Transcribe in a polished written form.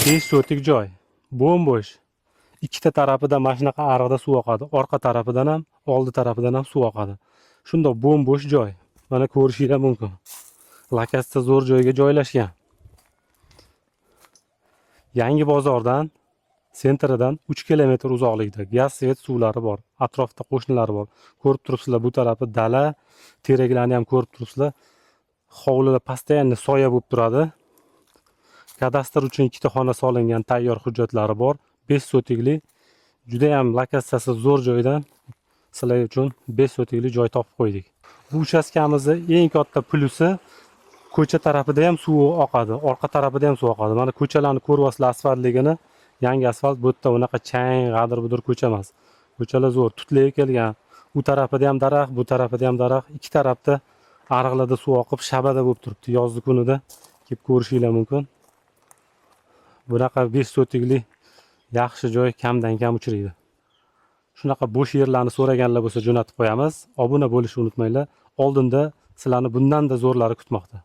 5 sotik joy. Bo'm-bo'sh. Ikkita tarafidan mana shunaqa ariqda suv oqadi. Orqa tarafidan ham, oldi tarafidan ham suv oqadi. Shundoq bo'm-bo'sh joy. Mana ko'rishinglar mumkin. Lokatsiya zo'r joyga joylashgan. Yangi bozordan, sentridan 3 kilometr uzoqlikda gaz svet suvlari bor. Atrofda qo'shnilari bor. Ko'rib turibsizlar, bu tarafi dala, teraklarni ham ko'rib turibsizlar. Hovlida постоянно soya bo'lib turadi. Kadastr uchun ikkita xona solingan, tayyor hujjatlari bor. 5 sotikli juda ham lokatsiyasi zo'r joydan sizlar uchun 5 sotikli joy topib qo'ydik. Bu uchastkamizning eng katta plusi ko'cha tarafida ham suv oqadi, orqa tarafida ham suv oqadi. Mana ko'chalarni ko'ryapsizlar, asfaltligini. Yangi asfalt bu yerda unaqa chang, g'adir-budir ko'cha emas. Ko'chalar zo'r, tutlayib kelgan. U tarafida ham daraxt, bu tarafida ham daraxt. Ikki tarafda ariqlarda suv oqib, shabada bo'lib turibdi. Yozgi kunida kelib ko'rishinglar mumkin. Bunaqa 5 sotikli yaxshi joy kamdan kam uchraydi. Shunaqa bo'sh yerlarni so'raganlar bo'lsa jo'natib qo'yamiz. Obuna bo'lishni unutmanglar. Oldinda sizlarni bundan da zo'rlari kutmoqda.